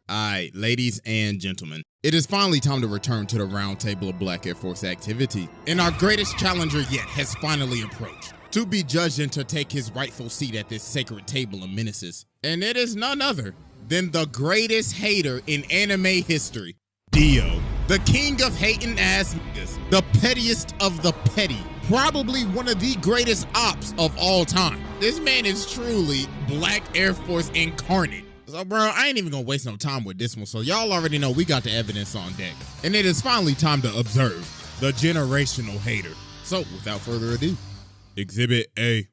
Alright, ladies and gentlemen, it is finally time to return to the round table of Black Air Force activity. And our greatest challenger yet has finally approached, to be judged and to take his rightful seat at this sacred table of menaces. And it is none other than the greatest hater in anime history, DIO. The king of hating ass niggas, the pettiest of the petty, probably one of the greatest ops of all time. This man is truly Black Air Force incarnate. So bro, I ain't even gonna waste no time with this one, so y'all already know we got the evidence on deck. And it is finally time to observe the generational hater. So without further ado, Exhibit A.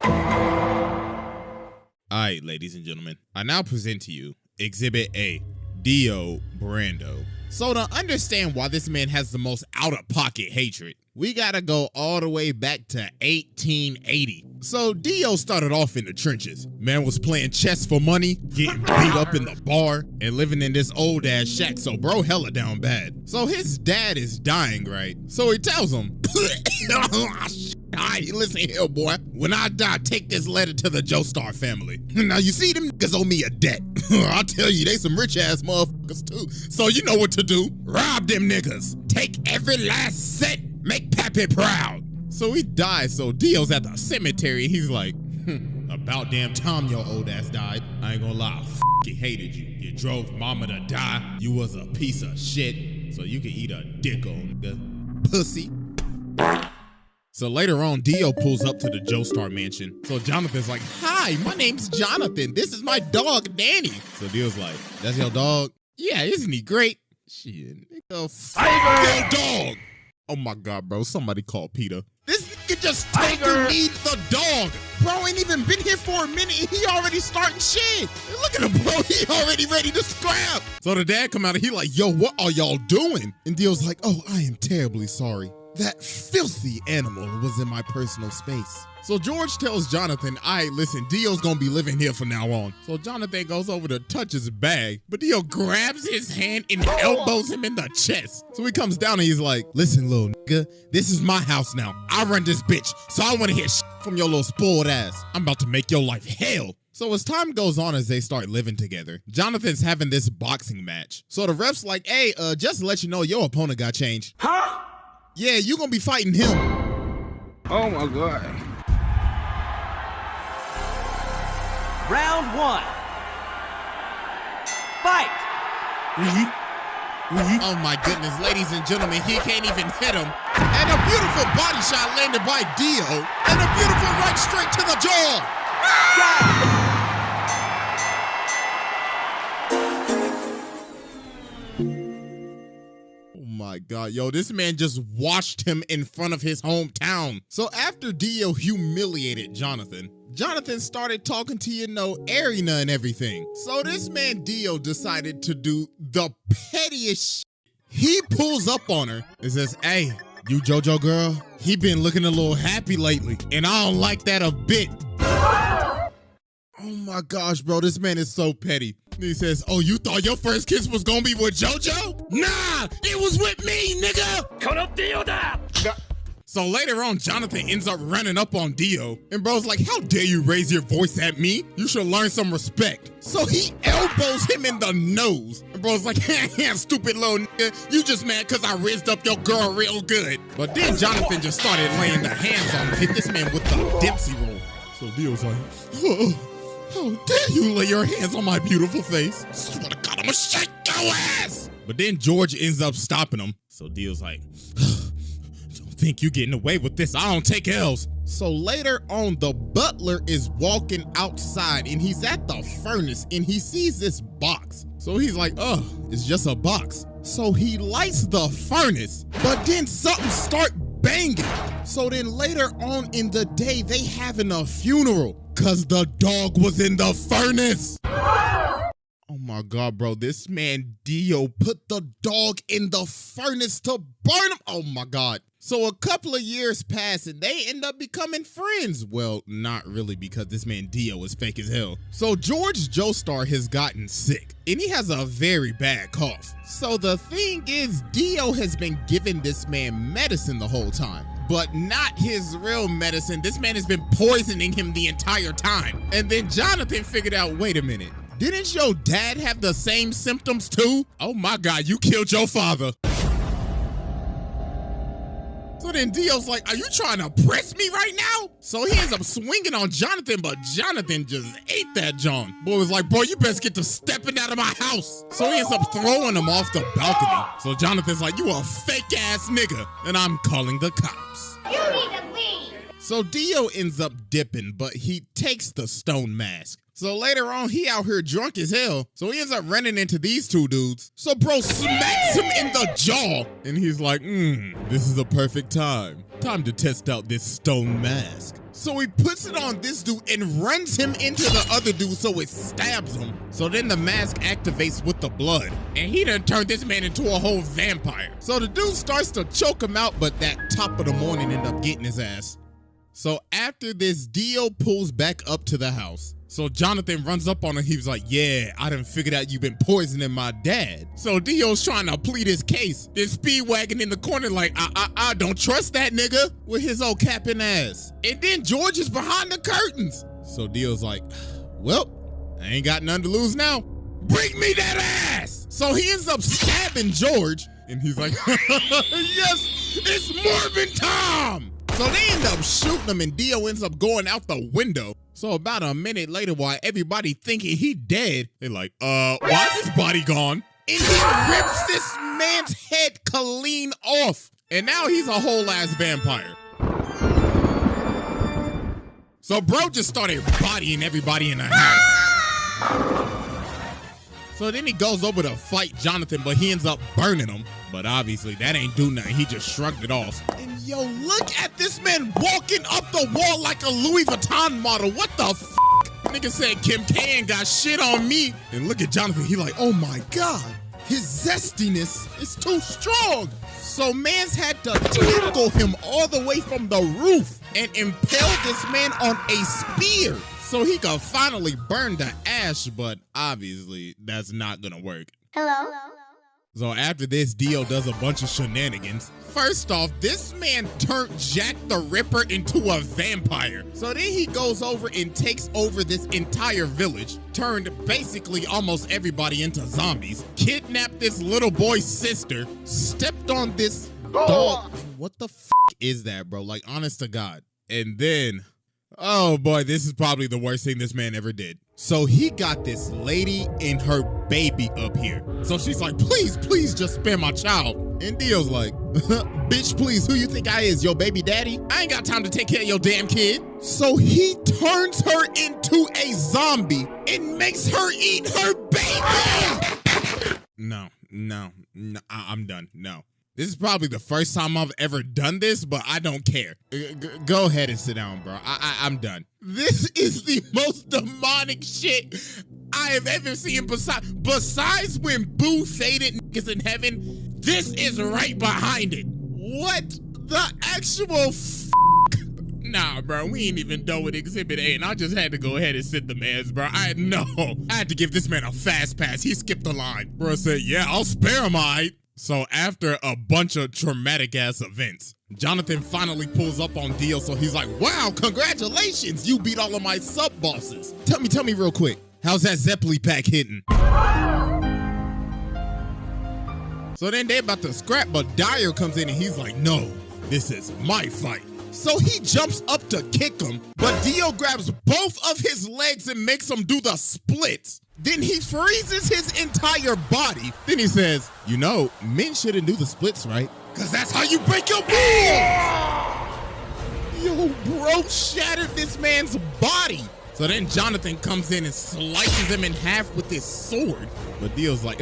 Alright, ladies and gentlemen, I now present to you Exhibit A, DIO Brando. So to understand why this man has the most out-of-pocket hatred, we gotta go all the way back to 1880. So DIO started off in the trenches. Man was playing chess for money, getting beat up in the bar, and living in this old ass shack, so bro hella down bad. So his dad is dying, right? So he tells him, alright, listen here, boy. When I die, take this letter to the Joestar family. Now you see, them niggas owe me a debt. I'll tell you, they some rich ass motherfuckers too. So you know what to do. Rob them niggas. Take every last cent. Make Pappy proud. So he dies, so DIO's at the cemetery. He's like, about damn time your old ass died. I ain't gonna lie, I f***ing hated you. You drove mama to die. You was a piece of shit. So you can eat a dick on nigga. Pussy. So later on, DIO pulls up to the Joestar mansion. So Jonathan's like, hi, my name's Jonathan. This is my dog, Danny. So DIO's like, that's your dog? Yeah, isn't he great? Shit, nigga, f*** your dog. Oh my God, bro, somebody call Peter. This nigga just totally needs the dog. Bro ain't even been here for a minute and he already starting shit. Look at him, bro, he already ready to scrap. So the dad come out and he like, yo, what are y'all doing? And DIO's like, oh, I am terribly sorry. That filthy animal was in my personal space. So George tells Jonathan, all right, listen, DIO's gonna be living here from now on. So Jonathan goes over to touch his bag, but DIO grabs his hand and elbows him in the chest. So he comes down and he's like, listen, little nigga, this is my house now. I run this bitch, so I wanna hear shit from your little spoiled ass. I'm about to make your life hell. So as time goes on, as they start living together, Jonathan's having this boxing match. So the ref's like, hey, just to let you know, your opponent got changed. Huh? Yeah, you gonna be fighting him. Oh my God. Round one. Fight! Oh my goodness, ladies and gentlemen, he can't even hit him. And a beautiful body shot landed by DIO. And a beautiful right straight to the jaw. Oh my God, yo, this man just washed him in front of his hometown. So after DIO humiliated Jonathan, Jonathan started talking to, you know, Arena and everything. So this man DIO decided to do the pettiest shit. He pulls up on her and says, hey, you JoJo girl, he been looking a little happy lately, and I don't like that a bit. Oh my gosh, bro, this man is so petty. He says, oh, you thought your first kiss was gonna be with JoJo? Nah, it was with me, nigga! So later on, Jonathan ends up running up on DIO, and bro's like, how dare you raise your voice at me? You should learn some respect. So he elbows him in the nose. And bro's like, stupid little nigga, you just mad cause I raised up your girl real good. But then Jonathan just started laying the hands on him, hit this man with the Dempsey roll. So DIO's like, oh. How dare you lay your hands on my beautiful face? Swear to God, I'm gonna shake your ass! But then George ends up stopping him. So DIO's like, don't think you getting away with this. I don't take L's. So later on, the butler is walking outside and he's at the furnace and he sees this box. So he's like, oh, it's just a box. So he lights the furnace, but then something start banging. So then later on in the day, they having a funeral. Cause the dog was in the furnace. Oh my God, bro. This man DIO put the dog in the furnace to burn him. Oh my God. So a couple of years pass and they end up becoming friends. Well, not really, because this man DIO is fake as hell. So George Joestar has gotten sick and he has a very bad cough. So the thing is, DIO has been giving this man medicine the whole time. But not his real medicine. This man has been poisoning him the entire time. And then Jonathan figured out, wait a minute, didn't your dad have the same symptoms too? Oh my God, you killed your father. So then Dio's like, are you trying to press me right now? So he ends up swinging on Jonathan, but Jonathan just ate that John. Boy was like, bro, you best get to stepping out of my house. So he ends up throwing him off the balcony. So Jonathan's like, you a fake ass nigga, and I'm calling the cops. You need to leave. So Dio ends up dipping, but he takes the stone mask. So later on, he out here drunk as hell. So he ends up running into these two dudes. So bro smacks him in the jaw. And he's like, this is a perfect time. Time to test out this stone mask. So he puts it on this dude and runs him into the other dude so it stabs him. So then the mask activates with the blood. And he done turned this man into a whole vampire. So the dude starts to choke him out, but that top of the morning end up getting his ass. So after this, Dio pulls back up to the house. So Jonathan runs up on him. He was like, yeah, I done figured out you've been poisoning my dad. So Dio's trying to plead his case. Then Speedwagon in the corner like, I don't trust that nigga with his old capping ass. And then George is behind the curtains. So Dio's like, well, I ain't got nothing to lose now. Bring me that ass. So he ends up stabbing George. And he's like, yes, it's Morbin Tom. So they end up shooting him and Dio ends up going out the window. So about a minute later, while everybody thinking he dead, they're like, why is his body gone? And he rips this man's head clean off. And now he's a whole ass vampire. So bro just started bodying everybody in the house. So then he goes over to fight Jonathan, but he ends up burning him. But obviously that ain't do nothing. He just shrugged it off. And yo, look at this man walking up the wall like a Louis Vuitton model. What the f***? Nigga said Kim K ain't got shit on me. And look at Jonathan. He like, oh my God. His zestiness is too strong. So mans had to tackle him all the way from the roof and impale this man on a spear so he could finally burn the ash, but obviously that's not gonna work. Hello? So after this, Dio does a bunch of shenanigans. First off, this man turned Jack the Ripper into a vampire. So then he goes over and takes over this entire village, turned basically almost everybody into zombies, kidnapped this little boy's sister, stepped on this dog. What the f is that, bro? Like, honest to God. And then, oh boy, this is probably the worst thing this man ever did. So he got this lady and her baby up here. So she's like, please, please just spare my child. And Dio's like, bitch, please, who you think I is, your baby daddy? I ain't got time to take care of your damn kid. So he turns her into a zombie and makes her eat her baby. No, I'm done, no. This is probably the first time I've ever done this, but I don't care. Go ahead and sit down, bro. I'm done. This is the most demonic shit I have ever seen besides when Boo faded niggas in heaven. This is right behind it. What the actual f***? Nah, bro, we ain't even done with Exhibit A, and I just had to go ahead and sit the mans, bro. I had to give this man a fast pass. He skipped the line. Bro said, yeah, I'll spare him, all right. So after a bunch of traumatic ass events, Jonathan finally pulls up on Dio. So he's like, wow, congratulations. You beat all of my sub bosses. Tell me real quick. How's that Zeppeli pack hitting? So then they about to scrap, but DIO comes in and he's like, no, this is my fight. So he jumps up to kick him, but Dio grabs both of his legs and makes him do the splits. Then he freezes his entire body. Then he says, you know, men shouldn't do the splits, right? Because that's how you break your balls. Yo, bro shattered this man's body. So then Jonathan comes in and slices him in half with his sword. But Dio's like,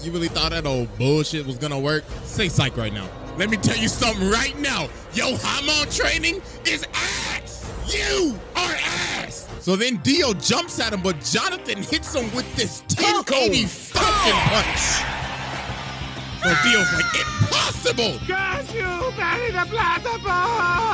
you really thought that old bullshit was gonna work? Say psych right now. Let me tell you something right now. Yo, hormone training is ass. You are ass. So then Dio jumps at him, but Jonathan hits him with this 1080 fucking punch. So Dio's like, impossible. Gas you, bury the platypus.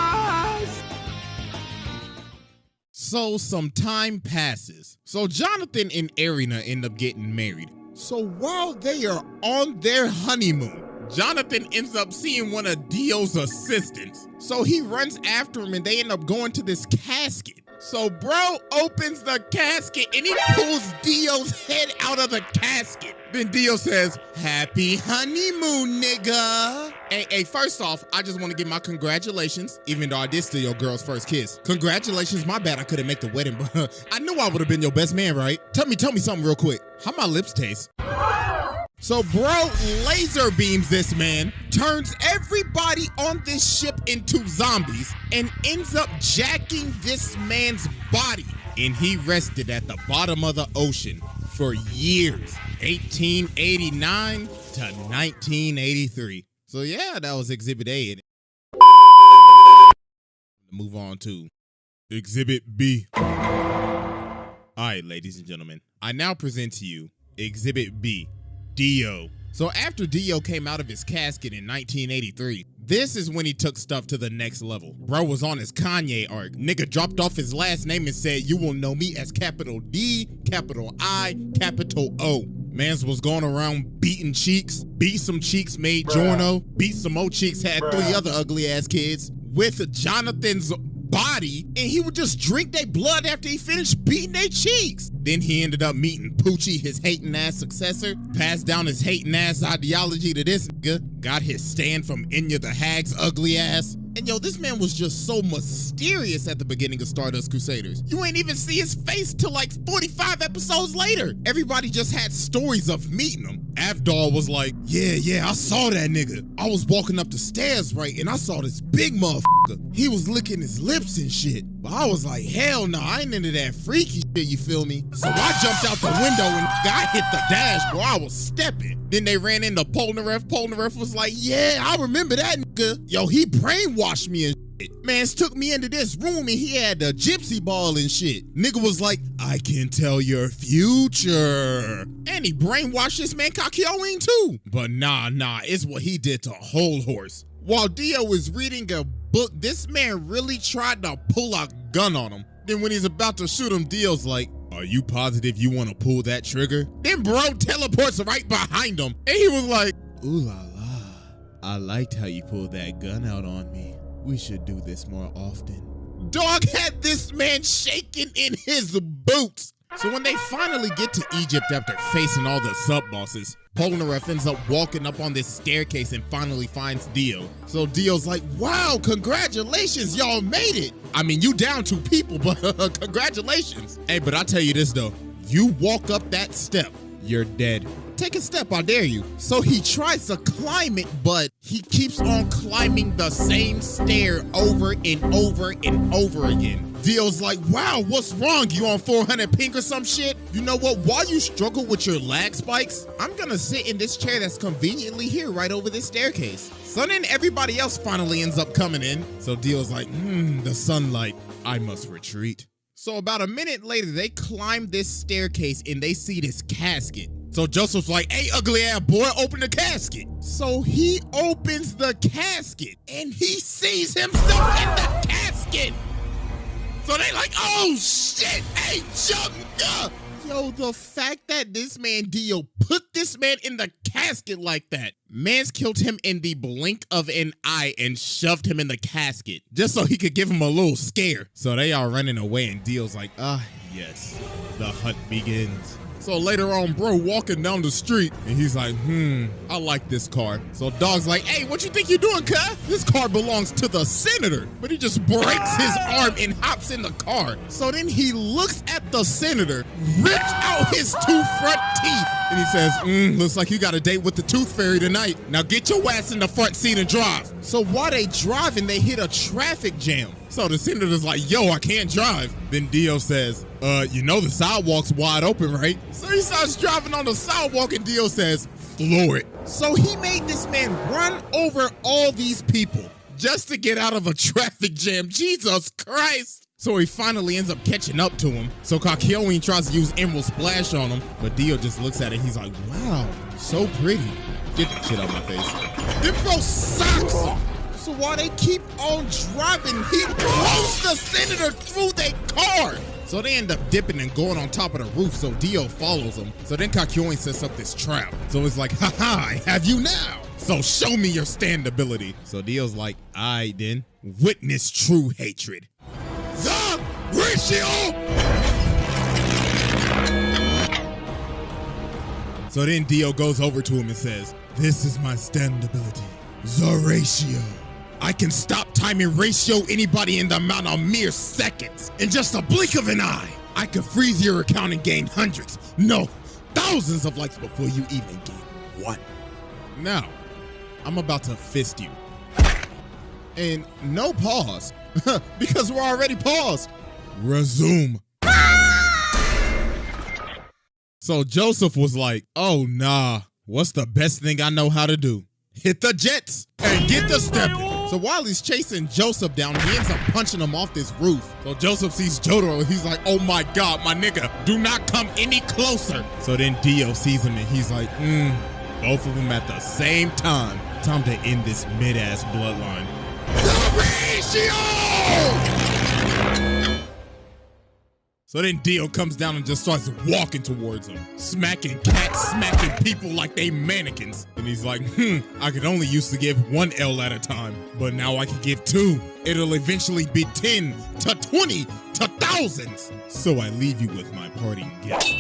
So some time passes. So Jonathan and Arena end up getting married. So while they are on their honeymoon, Jonathan ends up seeing one of Dio's assistants. So he runs after him and they end up going to this casket. So bro opens the casket and he pulls Dio's head out of the casket. Then Dio says, "Happy honeymoon, nigga." Hey, first off, I just want to give my congratulations, even though I did steal your girl's first kiss. Congratulations, my bad I couldn't make the wedding, but I knew I would have been your best man, right? Tell me something real quick. How my lips taste? So bro laser beams this man, turns everybody on this ship into zombies, and ends up jacking this man's body. And he rested at the bottom of the ocean for years, 1889 to 1983. So yeah, that was Exhibit A. Move on to Exhibit B. All right, ladies and gentlemen, I now present to you Exhibit B. Dio. So after Dio came out of his casket in 1983, this is when he took stuff to the next level. Bro was on his Kanye arc. Nigga dropped off his last name and said, "You will know me as capital D, capital I, capital O." Mans was going around beating cheeks, beat some cheeks, made Giorno, beat some more cheeks, had 3 other ugly ass kids with Jonathan's body, and he would just drink their blood after he finished beating their cheeks. Then he ended up meeting Poochie, his hating ass successor, passed down his hating ass ideology to this nigga, got his stand from Enya the Hag's ugly ass. And yo, this man was just so mysterious at the beginning of Stardust Crusaders. You ain't even see his face till like 45 episodes later. Everybody just had stories of meeting him. Avdol was like, yeah, I saw that nigga. I was walking up the stairs, right, and I saw this big motherfucker. He was licking his lips and shit. But I was like, hell no, I ain't into that freaky shit, you feel me? So I jumped out the window and I hit the dash, bro. I was stepping. Then they ran into Polnareff. Polnareff was like, yeah, I remember that nigga. Yo, he brainwashed me and shit. Mans took me into this room and he had the gypsy ball and shit. Nigga was like, I can tell your future. And he brainwashed this man Kakyoin too. But nah, it's what he did to Whole Horse. While Dio was reading a book, this man really tried to pull a gun on him. Then when he's about to shoot him, Dio's like, are you positive you want to pull that trigger? Then bro teleports right behind him. And he was like, ooh la la, I liked how you pulled that gun out on me. We should do this more often. Dog had this man shaking in his boots. So when they finally get to Egypt after facing all the sub-bosses, Polnareff ends up walking up on this staircase and finally finds Dio. So Dio's like, wow, congratulations, y'all made it. I mean, you down 2 people, but congratulations. Hey, but I'll tell you this though, you walk up that step, you're dead. Take a step, I dare you. So he tries to climb it, but he keeps on climbing the same stair over and over and over again. Dio's like, wow, what's wrong? You on 400 ping or some shit? You know what? While you struggle with your lag spikes, I'm gonna sit in this chair that's conveniently here right over this staircase. So then everybody else finally ends up coming in. So Dio's like, the sunlight, I must retreat. So about a minute later, they climb this staircase and they see this casket. So Joseph's like, hey, ugly ass boy, open the casket. So he opens the casket and he sees himself in the casket. So they like, oh shit, hey, jump up. Yo, the fact that this man Dio put this man in the casket like that. Man's killed him in the blink of an eye and shoved him in the casket just so he could give him a little scare. So they are running away and Dio's like, yes, the hunt begins. So later on, bro walking down the street and he's like, I like this car. So Dog's like, hey, what you think you're doing, cuz? This car belongs to the senator. But he just breaks his arm and hops in the car. So then he looks at the senator, rips out his 2 front teeth, and he says, looks like you got a date with the tooth fairy tonight. Now get your ass in the front seat and drive. So while they driving, they hit a traffic jam. So the senator's like, yo, I can't drive. Then Dio says, you know the sidewalk's wide open, right? So he starts driving on the sidewalk and Dio says, floor it. So he made this man run over all these people just to get out of a traffic jam. Jesus Christ. So he finally ends up catching up to him. So Kakyoin tries to use Emerald Splash on him, but Dio just looks at it. He's like, wow, so pretty. Get that shit out of my face. Then bro socks him. So while they keep on driving, he blows the senator through their car. So they end up dipping and going on top of the roof, so Dio follows them. So then Kakyoin sets up this trap. So it's like, haha, I have you now. So show me your stand ability. So Dio's like, aight then, witness true hatred. The Ratio! So then Dio goes over to him and says, this is my stand ability, the ratio. I can stop time and ratio anybody in the amount of mere seconds. In just a blink of an eye, I can freeze your account and gain hundreds, no, thousands of likes before you even gain one. Now, I'm about to fist you. And no pause, because we're already paused. Resume. So Joseph was like, oh nah, what's the best thing I know how to do? Hit the jets and get the stepping. So while he's chasing Joseph down, he ends up punching him off this roof. So Joseph sees Jotaro and he's like, oh my God, my nigga, do not come any closer. So then Dio sees him and he's like, both of them at the same time. Time to end this mid-ass bloodline. The ratio! So then Dio comes down and just starts walking towards him, smacking cats, smacking people like they mannequins. And he's like, I could only used to give one L at a time, but now I can give two. It'll eventually be 10 to 20 to thousands. So I leave you with my parting gift.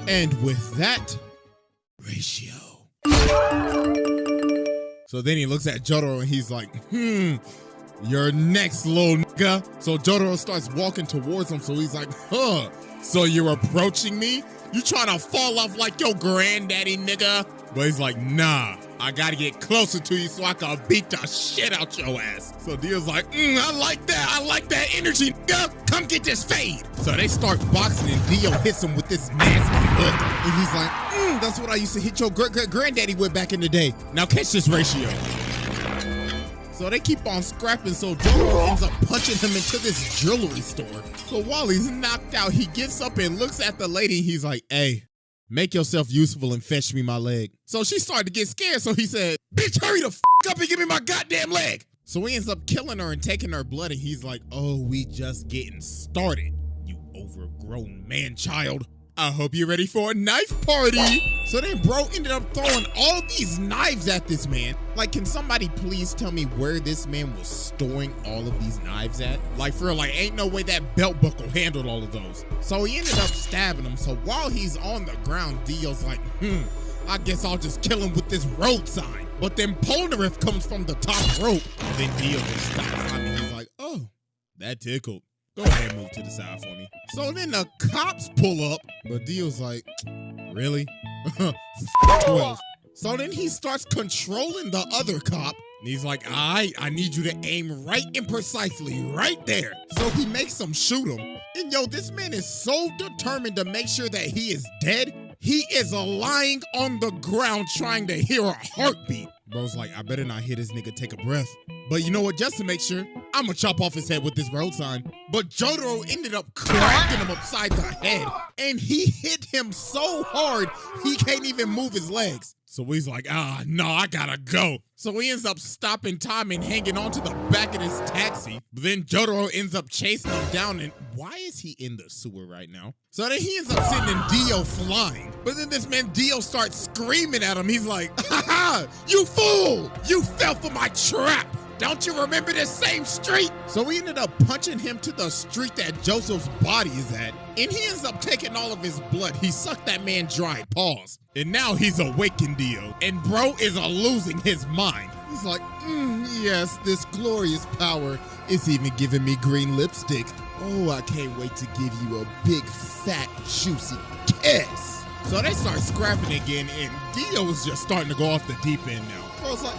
And with that, ratio. So then he looks at Jotaro and he's like, you're next, little nigga. So Jotaro starts walking towards him, so he's like, so you're approaching me? You trying to fall off like your granddaddy, nigga? But he's like, nah, I gotta get closer to you so I can beat the shit out your ass. So Dio's like, I like that energy, nigga. Come get this fade. So they start boxing and Dio hits him with this nasty hook. And he's like, that's what I used to hit your granddaddy with back in the day. Now catch this ratio. So they keep on scrapping, so Jotaro ends up punching him into this jewelry store. So while he's knocked out, he gets up and looks at the lady. He's like, hey, make yourself useful and fetch me my leg. So she started to get scared, so he said, bitch, hurry the f up and give me my goddamn leg. So he ends up killing her and taking her blood, and he's like, oh, we just getting started, you overgrown man-child. I hope you're ready for a knife party. So then bro ended up throwing all these knives at this man. Like, can somebody please tell me where this man was storing all of these knives at? Like, for real, like, ain't no way that belt buckle handled all of those. So he ended up stabbing him. So while he's on the ground, Dio's like, I guess I'll just kill him with this road sign. But then Polnareff comes from the top rope. And then Dio just stops on me. He's like, oh, that tickled. Go ahead and move to the side for me. So then the cops pull up, but Dio's like, really? 12. So then he starts controlling the other cop. And he's like, I need you to aim right and precisely right there. So he makes him shoot him. And yo, this man is so determined to make sure that he is dead. He is lying on the ground trying to hear a heartbeat. Bro's like, I better not hear this nigga take a breath. But you know what, just to make sure, I'm gonna chop off his head with this road sign. But Jotaro ended up cracking him upside the head. And he hit him so hard, he can't even move his legs. So he's like, no, I gotta go. So he ends up stopping time and hanging onto the back of this taxi. But then Jotaro ends up chasing him down, and why is he in the sewer right now? So then he ends up sending Dio flying. But then this man Dio starts screaming at him. He's like, ha, you fool! You fell for my trap! Don't you remember this same street? So we ended up punching him to the street that Joseph's body is at. And he ends up taking all of his blood. He sucked that man dry, pause. And now he's awakened Dio. And bro is losing his mind. He's like, yes, this glorious power is even giving me green lipstick. Oh, I can't wait to give you a big, fat, juicy kiss. So they start scrapping again, and Dio is just starting to go off the deep end now. Bro's like,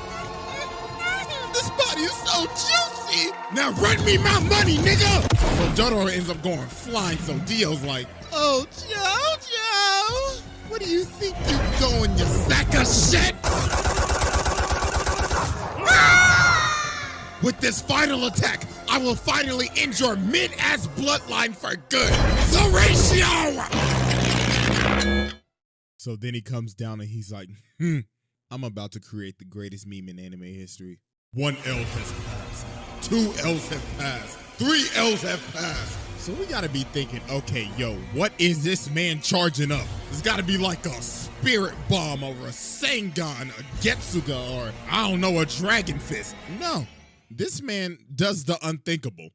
this body is so juicy. Now run me my money, nigga. So Jotaro ends up going flying. So Dio's like, oh, Jojo, what do you think you're going, you sack of shit? With this final attack, I will finally end your mid-ass bloodline for good. The ratio. So then he comes down and he's like, I'm about to create the greatest meme in anime history. 1 L has passed. 2 L's have passed. 3 L's have passed. So we gotta be thinking, okay, yo, what is this man charging up? It's gotta be like a spirit bomb or a Sengon, a Getsuga, or I don't know, a dragon fist. No, This man does the unthinkable.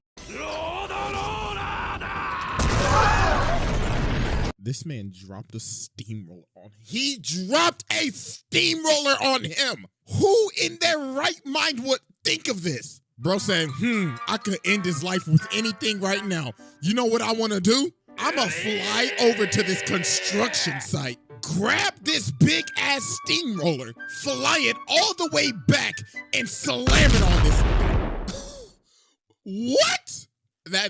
This man dropped a steamroller on him. He dropped a steamroller on him. Who in their right mind would think of this? Bro saying, I could end his life with anything right now. You know what I want to do? I'ma fly over to this construction site, grab this big ass steamroller, fly it all the way back, and slam it on this thing. What?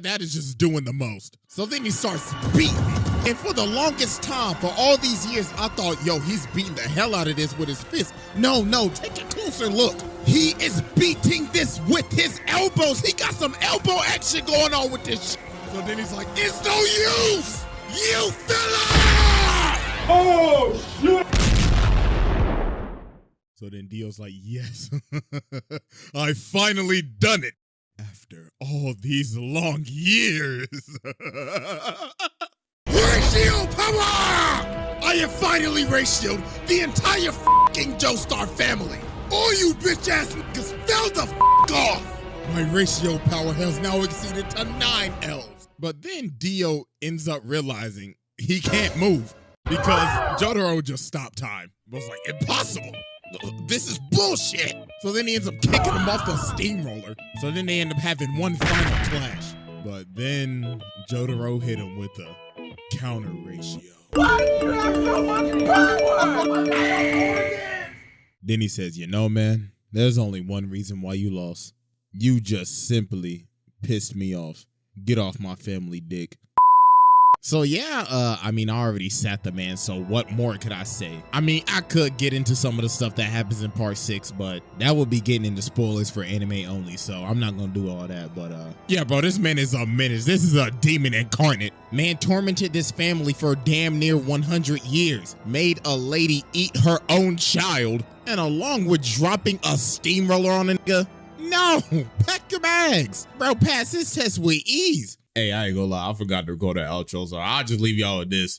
That is just doing the most. So then he starts beating it. And for the longest time, for all these years, I thought, yo, he's beating the hell out of this with his fist. No, take a closer look. He is beating this with his elbows. He got some elbow action going on with this shit. So then he's like, it's no use! You fella! Oh, shit! So then Dio's like, yes, I finally done it. After all these long years. Ratio power! I have finally ratioed the entire fucking Joestar family. All you bitch ass niggas fell the off. My ratio power has now exceeded to 9 elves. But then Dio ends up realizing he can't move because Jotaro just stopped time. It was like, impossible. This is bullshit. So then he ends up kicking him off the steamroller. So then they end up having one final clash. But then Jotaro hit him with a counter ratio. Why do you have so much power? Then he says, you know, man, there's only one reason why you lost. You just simply pissed me off. Get off my family dick. So yeah, I mean, I already sat the man, so what more could I say? I mean, I could get into some of the stuff that happens in part 6, but that would be getting into spoilers for anime only, so I'm not gonna do all that, but yeah, bro, this man is a menace. This is a demon incarnate. Man tormented this family for damn near 100 years, made a lady eat her own child, and along with dropping a steamroller on a nigga, no, pack your bags. Bro, pass this test with ease. Hey, I ain't gonna lie, I forgot to record the outro, so I'll just leave y'all with this.